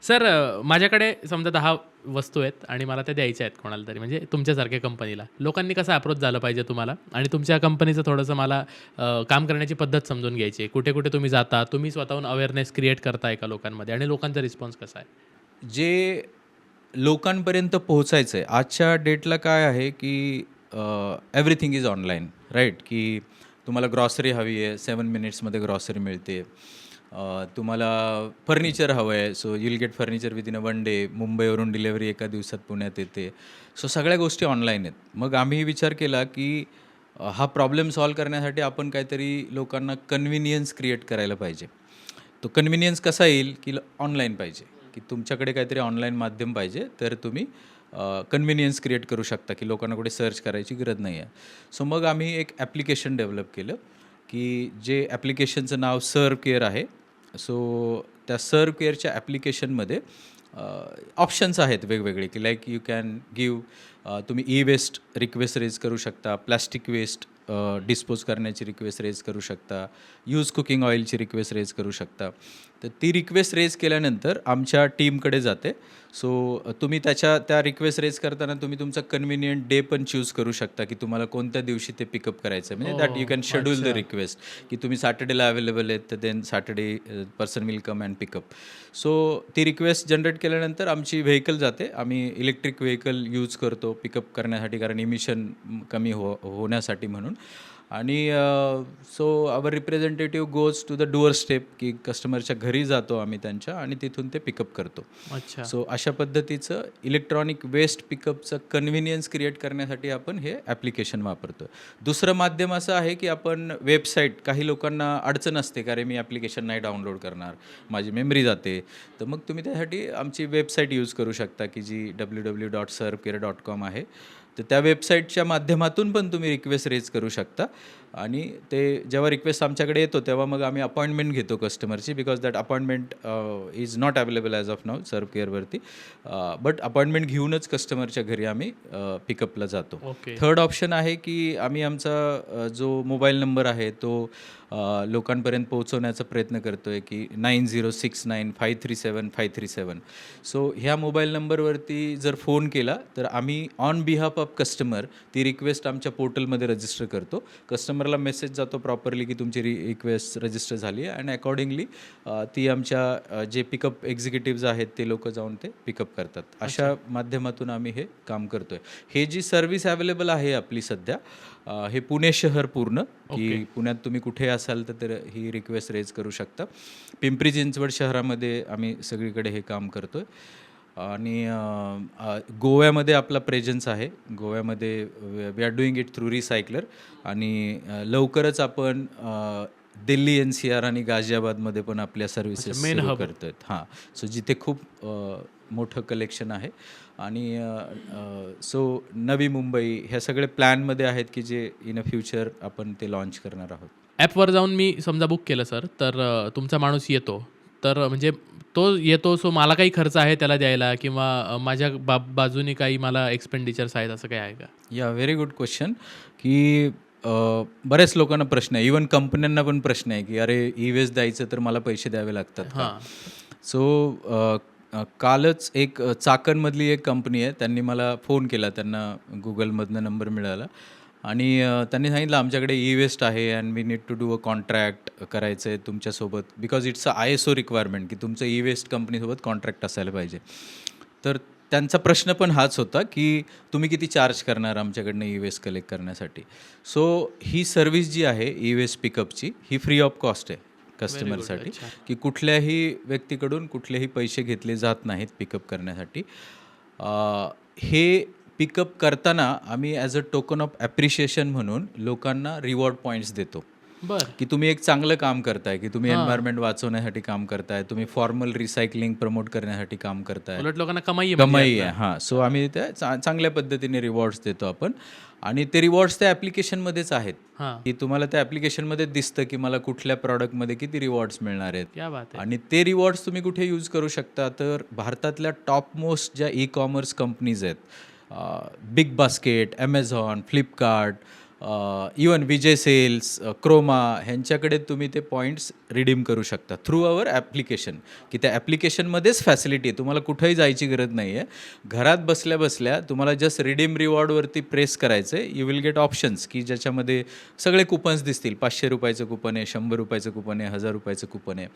Sir माझ्याकडे समजा 10 वस्तू आहेत आणि मला त्या द्यायच्या आहेत कोणाला तरी, म्हणजे तुमच्यासारख्या कंपनीला. लोकांनी कसं अप्रोच झालं पाहिजे तुम्हाला? आणि तुमच्या कंपनीचं थोडंसं मला काम करण्याची पद्धत समजून घ्यायची आहे. कुठे-कुठे तुम्ही जाता? तुम्ही स्वतःहून अवेअरनेस क्रिएट करताय का लोकांमध्ये? आणि लोकांचा रिस्पॉन्स कसा आहे? जे लोकांपर्यंत पोहोचायचं आहे आजच्या डेटला काय आहे की एव्हरीथिंग इज ऑनलाईन राईट. की तुम्हाला ग्रॉसरी हवी आहे 7 मिनिट्समध्ये ग्रॉसरी मिळते. तुम्हाला फर्निचर हवं आहे so you'll gate furniture within अ 1 डे. मुंबईवरून डिलेवरी एका दिवसात पुण्यात येते. सो सगळ्या गोष्टी ऑनलाईन आहेत. मग आम्ही विचार केला की हा प्रॉब्लेम सॉल्व्ह करण्यासाठी आपण काहीतरी लोकांना कन्व्हिनियन्स क्रिएट करायला पाहिजे. तो कन्व्हिनियन्स कसा येईल की ऑनलाईन पाहिजे, की तुमच्याकडे काहीतरी ऑनलाईन माध्यम पाहिजे तर तुम्ही कन्व्हिनियन्स क्रिएट करू शकता की लोकांना कुठे सर्च करायची गरज नाही आहे. सो मग आम्ही एक ॲप्लिकेशन डेव्हलप केलं की जे ॲप्लिकेशनचं नाव सर्व केअर आहे. सो त्या सर्व केअरच्या ॲप्लिकेशनमध्ये ऑप्शन्स आहेत वेगवेगळे की लाईक यू कॅन गिव्ह तुम्ही ई वेस्ट रिक्वेस्ट रेज करू शकता, प्लॅस्टिक वेस्ट डिस्पोज करण्याची रिक्वेस्ट रेज करू शकता, यूज कुकिंग ऑइलची रिक्वेस्ट रेज करू शकता. तर ती रिक्वेस्ट रेज केल्यानंतर आमच्या टीमकडे जाते. सो तुम्ही त्या रिक्वेस्ट रेज करताना तुम्ही तुमचा कन्व्हिनियंट डे पण चूज करू शकता की तुम्हाला कोणत्या दिवशी ते पिकअप करायचं आहे. म्हणजे that you can schedule the अच्छा. रिक्वेस्ट की तुम्ही सॅटर्डेला अवेलेबल आहेत तर then Saturday person will come and pick up. So ती रिक्वेस्ट जनरेट केल्यानंतर आमची व्हेकल जाते. आम्ही इलेक्ट्रिक व्हेकल यूज करतो पिकअप करण्यासाठी कारण इमिशन कमी होण्यासाठी म्हणून. आणि so our representative goes to the doorstep की कस्टमरच्या घरी जातो आम्ही त्यांच्या आणि तिथून ते पिकअप करतो. अच्छा. सो अशा पद्धतीचं इलेक्ट्रॉनिक वेस्ट पिकअपचं कन्व्हिनियन्स क्रिएट करण्यासाठी आपण हे ॲप्लिकेशन वापरतो. दुसरं माध्यम असं आहे की आपण वेबसाईट, काही लोकांना अडचण असते का रे मी ॲप्लिकेशन नाही डाउनलोड करणार, माझी मेमरी जाते. तर मग तुम्ही त्यासाठी आमची वेबसाईट यूज करू शकता की जी www.servecare.com आहे. तर त्या वेबसाईटच्या माध्यमातून पण तुम्ही रिक्वेस्ट रेज करू शकता. आणि ते जेव्हा रिक्वेस्ट आमच्याकडे येतो तेव्हा मग आम्ही अपॉइंटमेंट घेतो कस्टमरची because that appointment is not available as of now सर्व केअरवरती. बट अपॉइंटमेंट घेऊनच कस्टमरच्या घरी आम्ही पिकअपला जातो. ओके. थर्ड ऑप्शन आहे की आम्ही आमचा जो मोबाईल नंबर आहे तो लोकांपर्यंत पोहोचवण्याचा प्रयत्न करतो आहे की 9069537537. सो ह्या मोबाईल नंबरवरती जर फोन केला तर आम्ही ऑन बिहाफ ऑफ कस्टमर ती रिक्वेस्ट आमच्या पोर्टलमध्ये रजिस्टर करतो. कस्टमरला मेसेज जातो प्रॉपरली की तुमची रिक्वेस्ट रजिस्टर झाली आहे आणि अकॉर्डिंगली ती आमच्या जे पिकअप एक्झिक्युटिव्ज आहेत ते लोक जाऊन ते पिकअप करतात. अशा माध्यमातून आम्ही हे काम करतो आहे. हे जी सर्व्हिस अवेलेबल आहे आपली सध्या हे पुणे शहर पूर्ण की पुण्यात तुम्ही कुठे असाल तर ही रिक्वेस्ट रेज करू शकता. पिंपरी चिंचवड शहरामध्ये आम्ही सगळीकडे हे काम करतो आहे. आणि गोव्यामध्ये आपला प्रेझेन्स आहे. गोव्यामध्ये we are doing it through recycler. आणि लवकरच आपण दिल्ली NCR आणि गाझियाबादमध्ये पण आपल्या सर्व्हिसेस मेन सुरू हब. करतो आहेत. हां, सो जिथे खूप मोठं कलेक्शन आहे. आणि सो नवी मुंबई ह्या सगळे प्लॅनमध्ये आहेत की जे इन अ फ्युचर आपण ते लॉन्च करणार आहोत. ॲपवर जाऊन मी समजा बुक केलं सर, तर तुमचा माणूस येतो. तर म्हणजे तो येतो, सो मला काही खर्च आहे त्याला द्यायला किंवा माझ्या बाजूने काही मला एक्सपेंडिचर्स आहेत, असं काही आहे का? या व्हेरी गुड क्वेश्चन. की बऱ्याच लोकांना प्रश्न आहे, इवन कंपन्यांना पण प्रश्न आहे की अरे ई-वेस्ट द्यायचं तर मला पैसे द्यावे लागतात का? हां. सो कालच एक चाकणमधली एक कंपनी आहे, त्यांनी मला फोन केला. त्यांना गुगलमधनं नंबर मिळाला आणि त्यांनी सांगितलं आमच्याकडे ई-वेस्ट आहे and we need to do a contract करायचं आहे तुमच्यासोबत because it's a ISO requirement की तुमचं ई-वेस्ट कंपनीसोबत कॉन्ट्रॅक्ट असायला पाहिजे. तर त्यांचा प्रश्न पण हाच होता की तुम्ही किती चार्ज करणार आमच्याकडनं ई-वेस्ट कलेक्ट करण्यासाठी. सो ही सर्व्हिस जी आहे ई-वेस्ट पिकअपची ही फ्री ऑफ कॉस्ट आहे कस्टमरसाठी. अच्छा. की कुठल्याही व्यक्तीकडून कुठलेही पैसे घेतले जात नाहीत पिकअप करण्यासाठी. हे पिकअप करताना आम्ही as a token of appreciation म्हणून लोकांना रिवॉर्ड पॉईंट्स देतो. बरं. की तुम्ही एक चांगलं काम करताय, की तुम्ही हां. एन्व्हायर्नमेंट वाचवण्यासाठी काम करताय, तुम्ही फॉर्मल रिसायकलिंग प्रमोट करण्यासाठी काम करताय. उलट लोकांना कमाई आहे म्हणजे कमाई आहे. यातनं. हां, सो आम्ही त्या चांगल्या पद्धतीने रिवॉर्ड्स देतो आपण. आणि ते रिवॉर्ड्स त्या ॲप्लिकेशनमध्येच आहेत. हां. की तुम्हाला त्या ॲप्लिकेशनमध्ये दिसतं की मला कुठल्या प्रॉडक्टमध्ये किती रिवॉर्ड्स मिळणार आहेत. क्या बात आहे. आणि ते रिवॉर्ड्स तुम्ही कुठे यूज करू शकता तर भारतातल्या टॉप मोस्ट ज्या ई-कॉमर्स कंपनीज आहेत, BigBasket, Amazon, Flipkart, even Vijay sales, Croma ह्यांच्याकडे तुम्ही ते पॉईंट्स रिडीम करू शकता थ्रू अवर ॲप्लिकेशन, की त्या ॲप्लिकेशनमध्येच फॅसिलिटी आहे, तुम्हाला कुठंही जायची गरज नाही आहे. घरात बसल्या बसल्या तुम्हाला जस्ट रिडीम रिवॉर्डवरती प्रेस करायचं आहे. यू विल गेट ऑप्शन्स की ज्याच्यामध्ये सगळे कुपन्स दिसतील. 500 रुपयाचं कुपन आहे, 100 रुपयाचं कुपन आहे, 1000 रुपयाचं कुपन आहे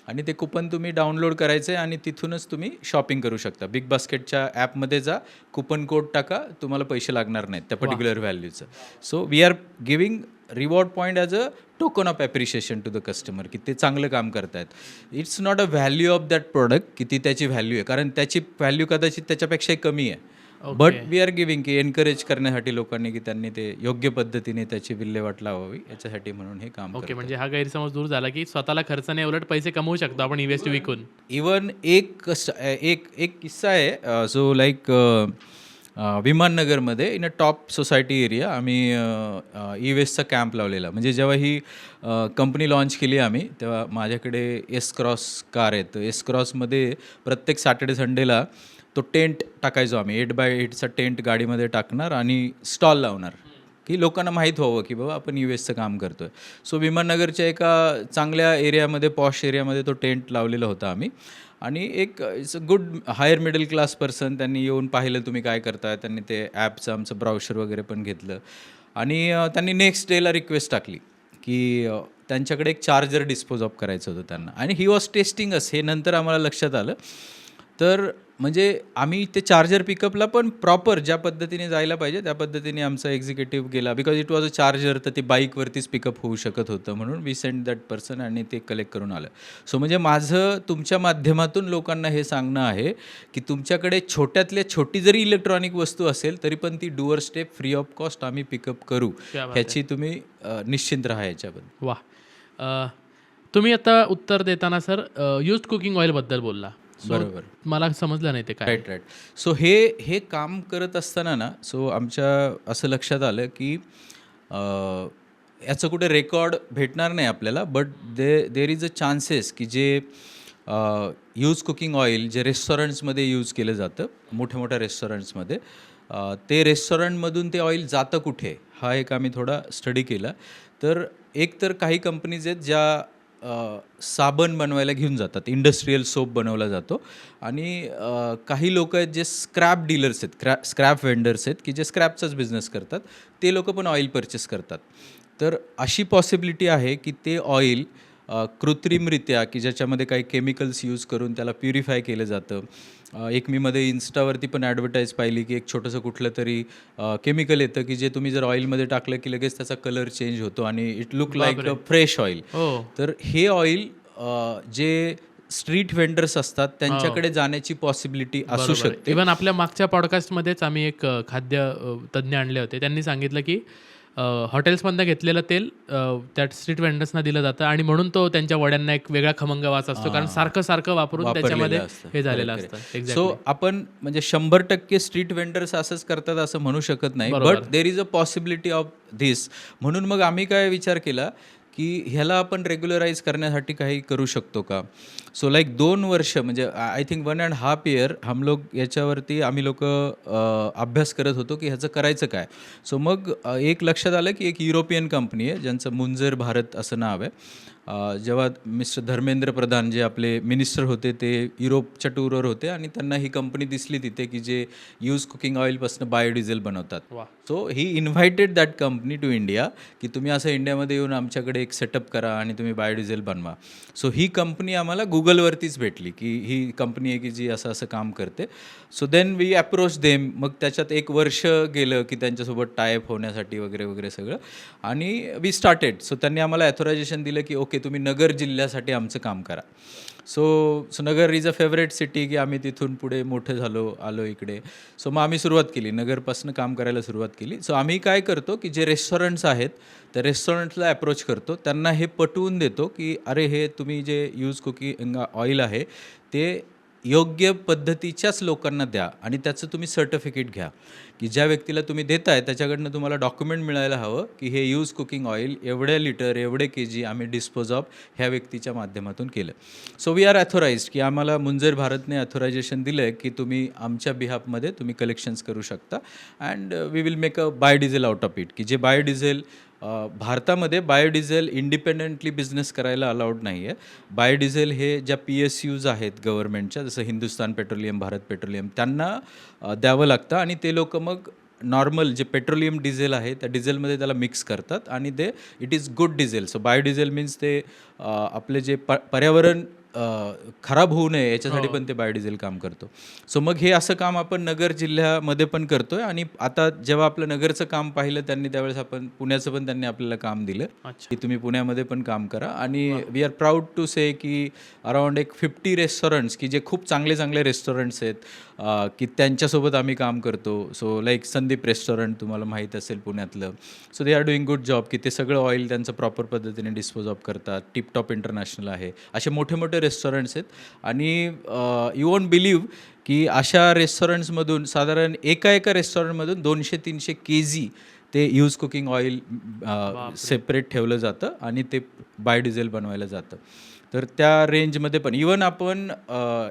आणि ते कुपन तुम्ही डाउनलोड करायचं आहे आणि तिथूनच तुम्ही शॉपिंग करू शकता. बिग बास्केटच्या ॲपमध्ये जा, कुपन कोड टाका, तुम्हाला पैसे लागणार नाहीत त्या पर्टिक्युलर व्हॅल्यूचं. So we are giving reward point as a token of appreciation to the customer, की ते चांगलं काम करतायत. It's not a value of that product की ती त्याची व्हॅल्यू आहे, कारण त्याची व्हॅल्यू कदाचित त्याच्यापेक्षाही कमी आहे. बट वी आर गिविंग की एनकरेज करण्यासाठी लोकांनी की त्यांनी ते योग्य पद्धतीने त्याची विल्हेवाट लावावी याच्यासाठी म्हणून हे काम ओके, म्हणजे हा गैरसमज दूर झाला की स्वतःला खर्च नाही, उलट पैसे कमवू शकतो आपण ई-वेस्ट विकून. इवन एक किस्सा आहे. सो लाईक विमाननगरमध्ये in a top society area आम्ही ई वेस्टचा कॅम्प लावलेला. म्हणजे जेव्हा ही कंपनी लॉन्च केली आम्ही, तेव्हा माझ्याकडे एस क्रॉस कार आहे. तर एस क्रॉसमध्ये प्रत्येक सॅटर्डे संडेला तो टेंट टाकायचो आम्ही. 8x8चा टेंट गाडीमध्ये टाकणार आणि स्टॉल लावणार, की लोकांना माहीत व्हावं की बाबा आपण यू एसचं काम करतो आहे. सो विमाननगरच्या एका चांगल्या एरियामध्ये, पॉश एरियामध्ये तो टेंट लावलेला होता आम्ही. आणि एक it's a good higher middle class person त्यांनी येऊन पाहिलं तुम्ही काय करताय. त्यांनी ते ॲपचं आमचं ब्राउशर वगैरे पण घेतलं आणि त्यांनी नेक्स्ट डेला रिक्वेस्ट टाकली की त्यांच्याकडे एक चार्जर डिस्पोज ऑफ करायचं होतं त्यांना. आणि ही वॉज टेस्टिंग अस, हे नंतर आम्हाला लक्षात आलं. तर म्हणजे आम्ही ते चार्जर पिकअपला पण प्रॉपर ज्या पद्धतीने जायला पाहिजे त्या पद्धतीने आमचा एक्झिक्युटिव्ह गेला. Because it was a charger, तर ते बाईकवरतीच पिकअप होऊ शकत होतं. म्हणून वी सेंड दॅट पर्सन आणि ते कलेक्ट करून आलं. सो म्हणजे माझं तुमच्या माध्यमातून लोकांना हे सांगणं आहे की तुमच्याकडे छोट्यातल्या छोटी जरी इलेक्ट्रॉनिक वस्तू असेल तरी पण ती doer step free of cost आम्ही पिकअप करू, ह्याची तुम्ही निश्चिंत राहा याच्याबद्दल. वा, तुम्ही आता उत्तर देताना सर युज्ड कुकिंग ऑइलबद्दल बोलला. बरोबर, मला समजलं नाही ते काय. राईट. सो हे काम करत असताना ना, सो आमच्या असं लक्षात आलं की याचं कुठे रेकॉर्ड भेटणार नाही आपल्याला, but there is a chances की जे यूज कुकिंग ऑइल जे रेस्टॉरंट्समध्ये यूज केलं जातं, मोठ्या मोठ्या रेस्टॉरंट्समध्ये, ते रेस्टॉरंटमधून ते ऑइल जातं कुठे, हा एक आम्ही थोडा स्टडी केला. तर एक तर काही कंपनीज आहेत ज्या साबण बनवायला घेऊन जातात, इंडस्ट्रियल सोप बनवला जातो. आणि काही लोक आहेत जे स्क्रॅप डीलर्स आहेत, स्क्रॅप वेंडर्स आहेत की जे स्क्रॅपचाच बिझनेस करतात. ते लोक पण ऑइल परचेस करतात. तर अशी पॉसिबिलिटी आहे की ते ऑइल कृत्रिमरित्या, की ज्याच्यामध्ये काही केमिकल्स यूज करून त्याला प्युरिफाय केलं जातं. एक मी मध्ये इन्स्टावरती पण ॲडव्हर्टाईज पाहिली की एक छोटंसं कुठलं तरी केमिकल येतं की जे तुम्ही जर ऑइलमध्ये टाकलं की लगेच त्याचा कलर चेंज होतो आणि it look like a fresh oil. तर हे ऑइल जे स्ट्रीट वेंडर्स असतात त्यांच्याकडे जाण्याची पॉसिबिलिटी असू शकते. इव्हन आपल्या मागच्या पॉडकास्टमध्येच आम्ही एक खाद्य तज्ज्ञ आणले होते. त्यांनी सांगितलं की हॉटेल्समधनं घेतलेलं तेल त्या स्ट्रीट वेंडर्सना दिलं जातं आणि म्हणून तो त्यांच्या वड्यांना एक वेगळा खमंग वास असतो, कारण सारखं वापरून त्याच्यामध्ये हे झालेलं असतं. सो आपण म्हणजे 100% स्ट्रीट वेंडर्स असंच करतात असं म्हणू शकत नाही, but there is a possibility of this. म्हणून मग आम्ही काय विचार केला की ह्याला आपण रेग्युलराईज करण्यासाठी काही करू शकतो का. सो लाईक 2 वर्ष म्हणजे आय थिंक 1.5 year हम लोग याच्यावरती आम्ही लोक अभ्यास करत होतो की ह्याचं करायचं काय. सो मग एक लक्षात आलं की एक युरोपियन कंपनी आहे ज्यांचं मुंजर भारत असं नाव आहे. जेव्हा मिस्टर धर्मेंद्र प्रधान जे आपले मिनिस्टर होते ते युरोपच्या टूरवर होते आणि त्यांना ही कंपनी दिसली तिथे की जे यूज कुकिंग ऑइलपासून बायोडिझेल बनवतात. So he invited that company to India की तुम्ही असं इंडियामध्ये येऊन आमच्याकडे एक सेटअप करा आणि तुम्ही बायोडिझेल बनवा. सो ही कंपनी आम्हाला गुगलवरतीच भेटली की ही कंपनी आहे की जी असं असं काम करते. So then we approach them. मग त्याच्यात 1 वर्ष गेलं की त्यांच्यासोबत टायअप होण्यासाठी वगैरे वगैरे सगळं, आणि वी स्टार्टेड. सो त्यांनी आम्हाला ॲथोरायझेशन दिलं की ओके तुम्ही नगर जिल्ह्यासाठी आमचं काम करा. So Nagar is a favourite city की आम्ही तिथून पुढे मोठं आलो इकडे. सो मग आम्ही सुरुवात केली, नगरपासून काम करायला सुरुवात केली. सो आम्ही काय करतो की जे रेस्टॉरंट्स आहेत त्या रेस्टॉरंट्सला अप्रोच करतो, त्यांना हे पटवून देतो की अरे हे तुम्ही जे यूज कुकिंग ऑइल आहे ते योग्य पद्धतीच्याच लोकांना द्या आणि त्याचं तुम्ही सर्टिफिकेट घ्या, की ज्या व्यक्तीला तुम्ही देताय त्याच्याकडनं तुम्हाला डॉक्युमेंट मिळायला हवं की हे यूज कुकिंग ऑइल एवढ्या लिटर एवढे kg आम्ही डिस्पोज ऑफ ह्या व्यक्तीच्या माध्यमातून केलं. सो वी आर ॲथोराइज्ड, की आम्हाला मुंजेर भारतने ॲथोरायझेशन दिलं आहे की तुम्ही आमच्या बिहाफमध्ये तुम्ही कलेक्शन्स करू शकता and we will make a biodiesel out of it, की जे बायोडिझेल भारतामध्ये बायोडिझेल इंडिपेंडेंटली बिझनेस करायला अलाउड नाही आहे. बायोडिझेल हे ज्या PSUज आहेत गव्हर्नमेंटच्या, जसं हिंदुस्तान पेट्रोलियम, भारत पेट्रोलियम, त्यांना द्यावं लागतं आणि ते लोकं मग नॉर्मल जे पेट्रोलियम डिझेल आहे त्या डिझेलमध्ये त्याला मिक्स करतात आणि ते it is good diesel. So biodiesel means ते आपले जे पर्यावरण खराब होऊ नये याच्यासाठी पण ते बायोडिझेल काम करतो. सो मग हे असं काम आपण नगर जिल्ह्यामध्ये पण करतोय आणि आता जेव्हा आपलं नगरचं काम पाहिलं त्यांनी त्यावेळेस आपण पुण्याचं पण त्यांनी आपल्याला काम दिलं की तुम्ही पुण्यामध्ये पण काम करा आणि वी आर प्राऊड टू से की अराउंड एक 50 रेस्टॉरंट्स की जे खूप चांगले चांगले रेस्टॉरंट्स आहेत की त्यांच्यासोबत आम्ही काम करतो. सो लाईक संदीप रेस्टॉरंट तुम्हाला माहीत असेल पुण्यातलं. So they are doing good job की ते सगळं ऑइल त्यांचं प्रॉपर पद्धतीने डिस्पोज ऑफ करतात. टिपटॉप इंटरनॅशनल आहे, असे मोठे मोठे रेस्टॉरंट्स आहेत आणि यू वोंट बिलीव्ह की अशा रेस्टॉरंट्समधून साधारण एका रेस्टॉरंटमधून 200-300 kg ते यूज कुकिंग ऑइल सेपरेट ठेवलं जातं आणि ते बायोडिझेल बनवायला जातं. तर त्या रेंजमध्ये पण इवन आपण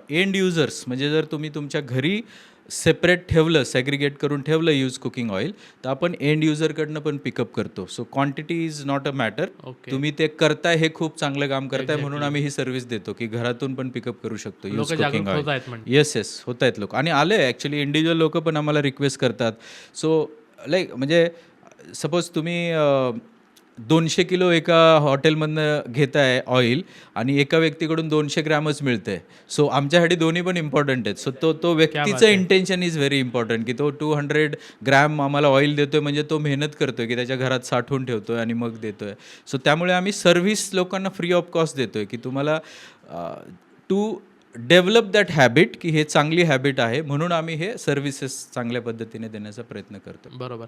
एंड युजर्स म्हणजे जर तुम्ही तुमच्या घरी सेपरेट ठेवलं, सेग्रिगेट करून ठेवलं यूज कुकिंग ऑइल, तर आपण एंड युजरकडनं पण पिकअप करतो. So quantity is not a matter. तुम्ही ते करताय हे खूप चांगलं काम करताय म्हणून आम्ही ही सर्व्हिस देतो की घरातून पण पिकअप करू शकतो यूज कुकिंग ऑइल. येस होत आहेत लोक आणि आले ॲक्च्युली इंडिव्हिज्युअल लोक पण आम्हाला रिक्वेस्ट करतात. सो लाईक म्हणजे सपोज तुम्ही 200 किलो एका हॉटेलमधनं घेताय ऑइल आणि एका व्यक्तीकडून 200 ग्रॅमच मिळतंय. सो आमच्यासाठी दोन्ही पण इम्पॉर्टंट आहेत. सो तो व्यक्तीचं इंटेन्शन इज व्हेरी इम्पॉर्टंट की तो 200 ग्रॅम आम्हाला ऑइल देतोय म्हणजे तो मेहनत करतोय की त्याच्या घरात साठवून ठेवतोय आणि मग देतोय. सो त्यामुळे आम्ही सर्व्हिस लोकांना फ्री ऑफ कॉस्ट देतोय की तुम्हाला टू डेव्हलप दॅट हॅबिट की हे चांगली हॅबिट आहे म्हणून आम्ही हे सर्व्हिसेस चांगल्या पद्धतीने देण्याचा प्रयत्न करतो. बरोबर.